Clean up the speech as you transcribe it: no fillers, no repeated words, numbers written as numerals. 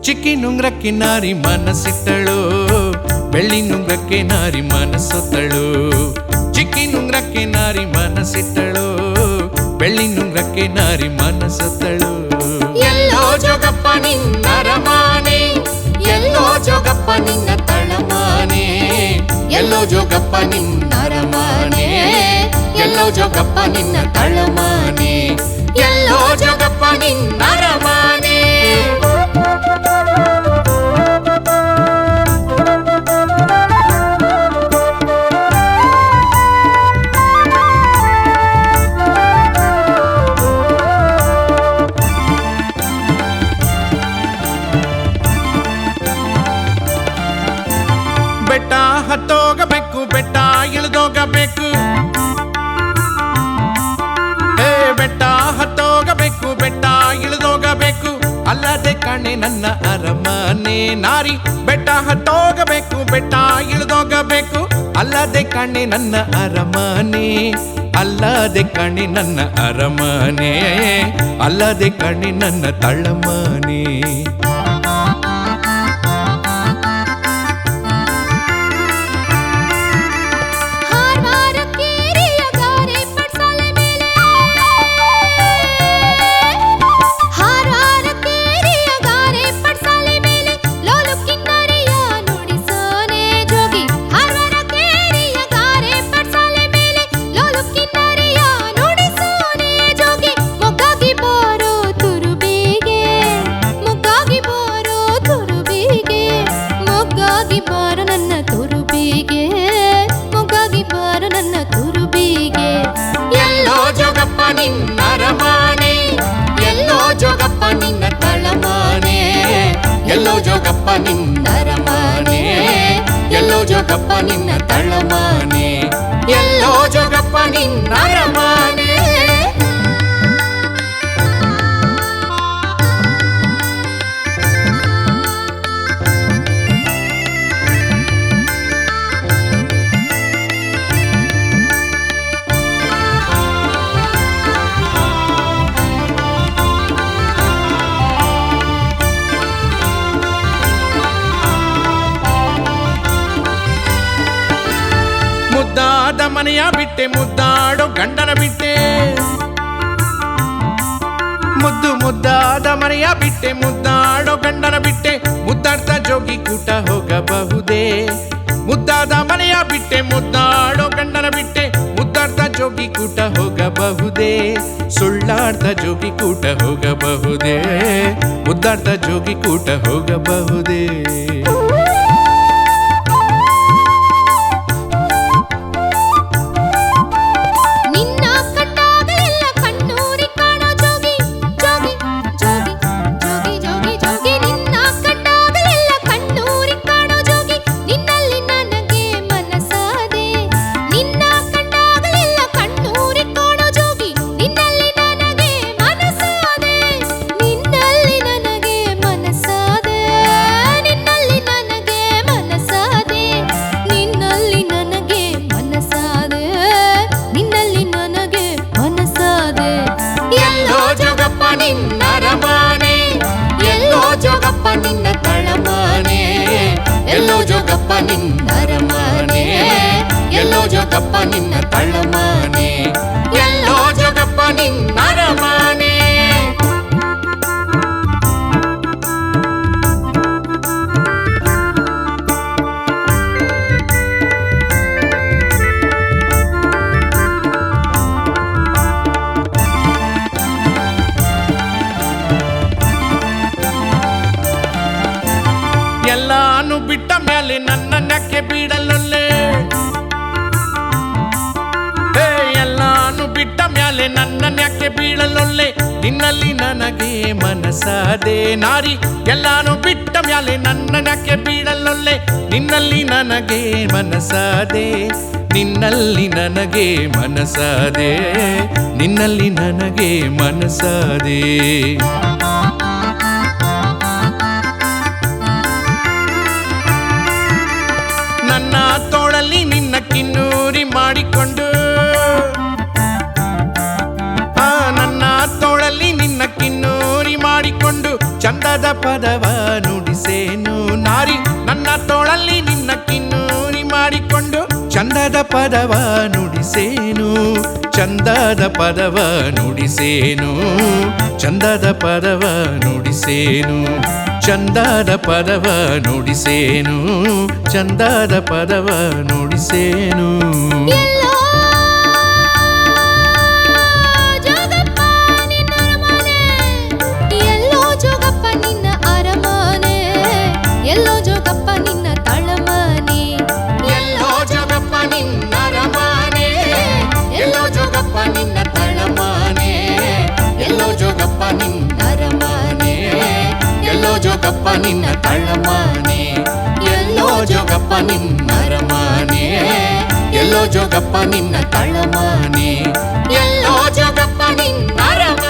ಚಿಕ್ಕಿ ನುಂಗ್ರಕ್ಕೆ ನಾರಿ ಮನಸ್ಸಿಟ್ಟಳು, ಬೆಳ್ಳಿ ನುಂಗ್ರಕ್ಕೆ ನಾರಿ ಮನಸ್ಸೊತ್ತಳು. ಚಿಕ್ಕಿ ನುಂಗ್ರಕ್ಕೆ ನಾರಿ ಮನಸ್ಸಿಟ್ಟಳು, ಬೆಳ್ಳಿ ನುಂಗ್ರಕ್ಕೆ ನಾರಿ ಮನಸ್ಸೊತ್ತಳು. ಎಲ್ಲೋ ಜೋಗಪ್ಪ ನಿನ್ನ ಅರಮಾನೆ, ಎಲ್ಲೋ ಜೋಗಪ್ಪ ನಿನ್ನ ತಳಮಾನೆ, ಎಲ್ಲೋ ಜೋಗಪ್ಪ ನಿನ್ನ ಅರಮಾನೆ, ಎಲ್ಲೋ ಜೋಗಪ್ಪ ನಿನ್ನ ತಳಮಾನೆ, ಎಲ್ಲೋ ಜೋಗಪ್ಪ ನಿನ್ನ ಅರಮಾನೆ. ಬೆಟ್ಟ ಹತ್ತೋಗಬೇಕು, ಬೆಟ್ಟ ಇಳಿದೋಗಬೇಕು, ಬೆಟ್ಟ ಹತ್ತೋಗಬೇಕು, ಬೆಟ್ಟ ಇಳಿದೋಗಬೇಕು, ಅಲ್ಲದೆ ಕಣೆ ನನ್ನ ಅರಮನೆ ನಾರಿ. ಬೆಟ್ಟ ಹತ್ತೋಗಬೇಕು, ಬೆಟ್ಟ ಇಳಿದೋಗಬೇಕು, ಅಲ್ಲದೆ ಕಣೆ ನನ್ನ ಅರಮನೆ, ಅಲ್ಲದೆ ಕಣೆ ನನ್ನ ಅರಮನೆ, ಅಲ್ಲದೆ ಕಣೆ ನನ್ನ ತಳಮನೆ. ನಿನ್ನ ಅರಮಾನೆ, ಎಲ್ಲೋ ಜೋಗಪ್ಪ ನಿನ್ನ ತಳಮಾನೆ, ಎಲ್ಲೋ ಜೋಗಪ್ಪ ನಿನ್ನ ಅರಮಾನೆ, ಎಲ್ಲೋ ಜೋಗಪ್ಪ ನಿನ್ನ ತಳಮಾನೆ, ಎಲ್ಲೋ ಜೋಗಪ್ಪ ನಿನ್ನ ಅರಮಾನೆ. ಮುದ್ದಾದ ಮನೆಯ ಬಿಟ್ಟೆ, ಮುದ್ದಾಡೋ ಗಂಡನ ಬಿಟ್ಟೆ, ಮುದ್ದು ಮುದ್ದಾದ ಮನೆಯ ಬಿಟ್ಟೆ, ಮುದ್ದಾಡೋ ಗಂಡನ ಬಿಟ್ಟೆ, ಮುದ್ದಾಡ್ತಾ ಜೋಗಿ ಕೂಟ ಹೋಗಬಹುದೇ. ಮುದ್ದಾದ ಮನೆಯ ಬಿಟ್ಟೆ, ಮುದ್ದಾಡೋ ಗಂಡನ ಬಿಟ್ಟೆ, ಮುದ್ದಾಡ್ತಾ ಜೋಗಿ ಕೂಟ ಹೋಗಬಹುದೇ. ಸುಳ್ಳಾಡ್ತಾ ಜೋಗಿ ಕೂಟ ಹೋಗಬಹುದೇ, ಮುದ್ದಾಡ್ತಾ ಜೋಗಿ ಕೂಟ ಹೋಗಬಹುದೇ. ನಿನ್ನ ಅರಮಾನೆ, ಎಲ್ಲೋ ಜೋಗಪ್ಪ ನಿನ್ನ ತಳಮಾನೆ, ಎಲ್ಲೋ ಜೋಗಪ್ಪ ನಿನ್ನ ಅರಮಾನೆ, ಎಲ್ಲೋ ಜೋಗಪ್ಪ ನಿನ್ನ ತಳಮಾನೆ, ಎಲ್ಲೋ ಜೋಗಪ್ಪ ನಿನ್ನ ಅರಮಾನೆ. ಎಲ್ಲಾನು ಬಿಟ್ಟ ಮೇಲೆ ನನ್ನನ್ನೆಕ್ಕೆ ಬಿಡಲೊಲ್ಲೆ, ಎಲ್ಲಾನು ಬಿಟ್ಟ ಮೇಲೆ ನನ್ನನ್ನೆಕ್ಕೆ ಬೀಳಲೊಲ್ಲೆ. ನಿನ್ನಲ್ಲಿ ನನಗೆ ಮನಸಾದೆ ನಾರಿ, ಎಲ್ಲಾನು ಬಿಟ್ಟ ಮೇಲೆ ನನ್ನನ್ನೆಕ್ಕೆ ಬೀಳಲೊಲ್ಲೆ. ನಿನ್ನಲ್ಲಿ ನನಗೆ ಮನಸಾದೆ, ನಿನ್ನಲ್ಲಿ ನನಗೆ ಮನಸಾದೆ, ನಿನ್ನಲ್ಲಿ ನನಗೆ ಮನಸಾದೆ. ನನ್ನ ತೋಳಲ್ಲಿ ನಿನ್ನ ಕಿನ್ನೂರಿ ಮಾಡಿಕೊಂಡು, ನನ್ನ ತೋಳಲ್ಲಿ ನಿನ್ನ ಕಿನ್ನೂರಿ ಮಾಡಿಕೊಂಡು, ಚಂದದ ಪದವ ನುಡಿ ಚಂದದ ಪದವ ನುಡಿಸೇನು ಚಂದದ ಪದವ ನುಡಿಸೇನು ಚಂದದ ಪದವ ನುಡಿಸೇನು ಚಂದದ ಪದವ ನುಡಿಸೇನು ಚಂದದ ಪದವ ನುಡಿಸೇನು ಎಲ್ಲೋ ಜೋಗಪ್ಪ ನಿನ್ನ ಅರಮನೆ ಎಲ್ಲೋ ಜೋಗಪ್ಪ ನಿನ್ನ ಅರಮನೆ ಎಲ್ಲೋ ಜೋಗಪ್ಪ ನಿನ್ನ ತಳಮನೆ ಎಲ್ಲೋ ಜೋಗಪ್ಪ ನಿನ್ನ ಅರಮನೆ ಎಲ್ಲೋ ಜೋಗಪ್ಪ ನಿನ್ನ ತಳಮನೆ ಎಲ್ಲೋ ಜೋಗಪ್ಪ ನಿನ್ನ ಅರಮನೆ ಎಲ್ಲೋ ಜೋಗಪ್ಪ ನಿನ್ನ ತಳಮನೆ ಎಲ್ಲೋ ಜೋಗಪ್ಪ ನಿನ್ನ ಅರಮನೆ ಎಲ್ಲೋ ಜೋಗಪ್ಪ ನಿನ್ನ ತಳಮನೆ ಎಲ್ಲೋ ಜೋಗಪ್ಪ ನಿನ್ನ ಅರಮನೆ